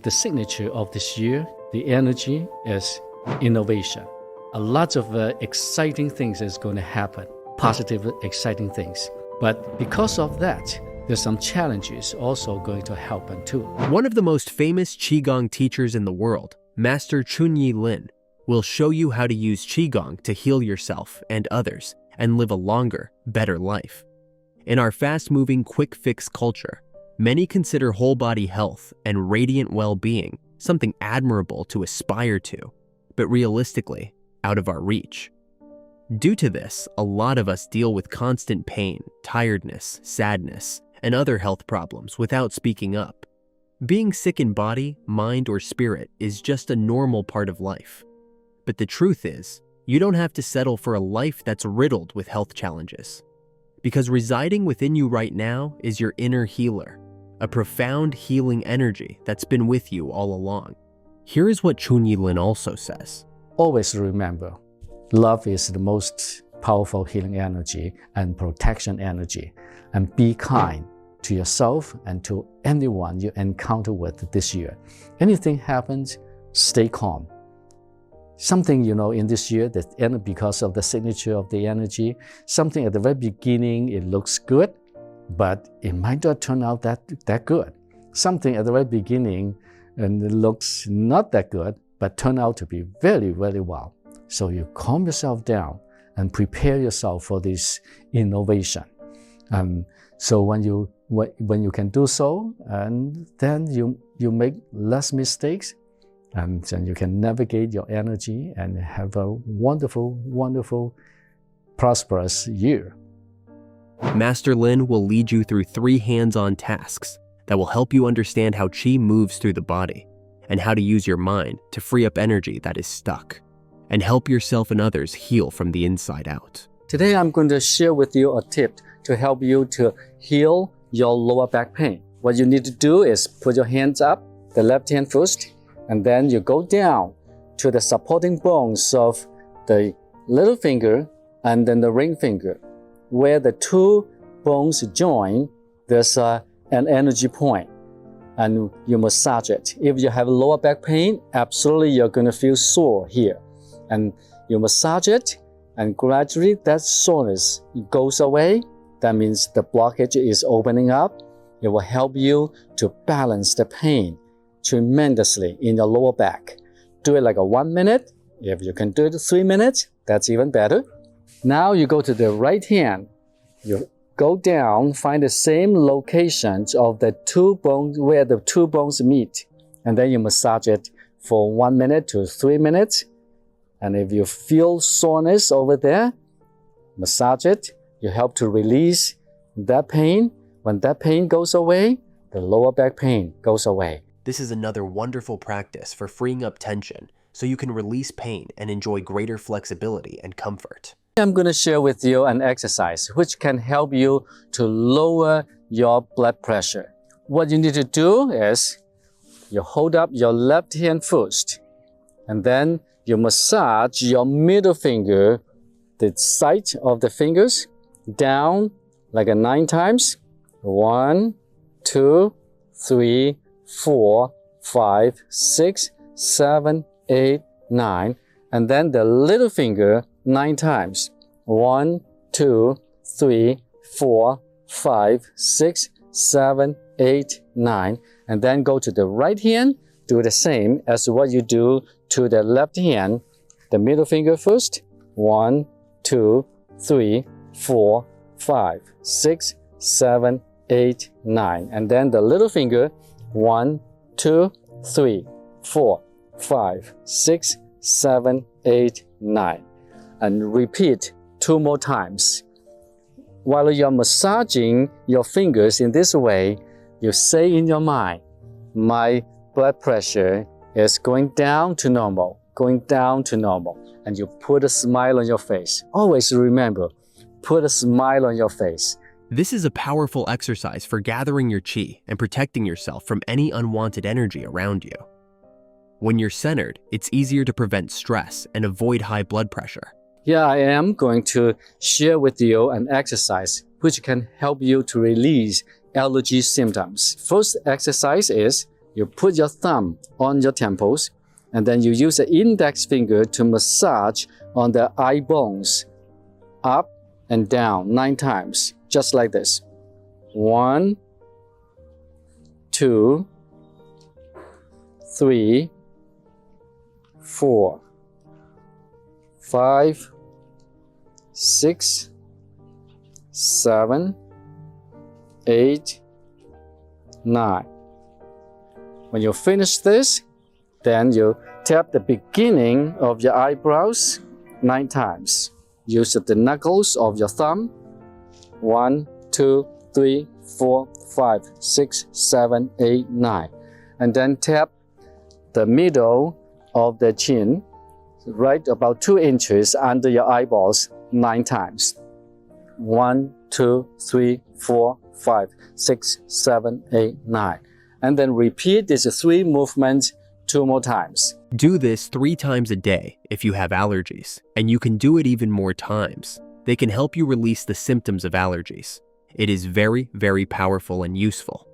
the signature of this year, the energy, is innovation. A lot of exciting things is going to happen, positive, exciting things. But because of that, there's some challenges also going to happen too. One of the most famous Qigong teachers in the world, Master Chunyi Lin, will show you how to use Qigong to heal yourself and others and live a longer, better life. In our fast-moving, quick-fix culture, many consider whole-body health and radiant well-being something admirable to aspire to, but realistically, out of our reach. Due to this, a lot of us deal with constant pain, tiredness, sadness, and other health problems without speaking up. Being sick in body, mind, or spirit is just a normal part of life. But the truth is, you don't have to settle for a life that's riddled with health challenges. Because residing within you right now is your inner healer, a profound healing energy that's been with you all along. Here is what Chunyi Lin also says. Always remember, love is the most powerful healing energy and protection energy. And be kind to yourself and to anyone you encounter with this year. Anything happens, stay calm. Something, in this year, that because of the signature of the energy, something at the very beginning, it looks good, but it might not turn out that good. Something at the very beginning, and it looks not that good, but turn out to be very, very well. So you calm yourself down and prepare yourself for this innovation. So when you can do so, and then you make less mistakes, and then you can navigate your energy and have a wonderful, wonderful, prosperous year. Master Lin will lead you through 3 hands-on tasks that will help you understand how Qi moves through the body and how to use your mind to free up energy that is stuck and help yourself and others heal from the inside out. Today, I'm going to share with you a tip to help you to heal your lower back pain. What you need to do is put your hands up, the left hand first, and then you go down to the supporting bones of the little finger and then the ring finger. Where the 2 bones join, there's an energy point, and you massage it. If you have lower back pain, absolutely you're going to feel sore here. And you massage it, and gradually that soreness goes away. That means the blockage is opening up. It will help you to balance the pain tremendously in your lower back. Do it like 1 minute. If you can do it 3 minutes, that's even better. Now you go to the right hand. You go down, find the same locations of the 2 bones where the 2 bones meet. And then you massage it for 1 minute to 3 minutes. And if you feel soreness over there, massage it. You help to release that pain. When that pain goes away, the lower back pain goes away. This is another wonderful practice for freeing up tension so you can release pain and enjoy greater flexibility and comfort. I'm going to share with you an exercise which can help you to lower your blood pressure. What you need to do is you hold up your left hand first, and then you massage your middle finger, the side of the fingers, down like 9 times. 1, 2, 3, 4, 5, 6, 7, 8, 9. And then the little finger 9 times. 1, 2, 3, 4, 5, 6, 7, 8, 9. And then go to the right hand. Do the same as what you do to the left hand. The middle finger first. 1, 2, 3, 4, 5, 6, 7, 8, 9. And then the little finger. 1, 2, 3, 4, 5, 6, 7, 8, 9. And repeat 2 more times. While you're massaging your fingers in this way, you say in your mind, my blood pressure is going down to normal, going down to normal. And you put a smile on your face. Always remember, put a smile on your face. This is a powerful exercise for gathering your qi and protecting yourself from any unwanted energy around you. When you're centered, it's easier to prevent stress and avoid high blood pressure. Here I am going to share with you an exercise which can help you to release allergy symptoms. First exercise is You put your thumb on your temples, and then you use the index finger to massage on the eye bones, up and down 9 times, just like this. 1, 2, 3, 4, 5, 6, 7, 8, 9. When you finish this, then you tap the beginning of your eyebrows 9 times. Use the knuckles of your thumb. 1, 2, 3, 4, 5, 6, 7, 8, 9. And then tap the middle of the chin, right about 2 inches under your eyeballs 9 times. 1, 2, 3, 4, 5, 6, 7, 8, 9. And then repeat these 3 movements 2 more times. Do this 3 times a day if you have allergies, and you can do it even more times. They can help you release the symptoms of allergies. It is very, very powerful and useful.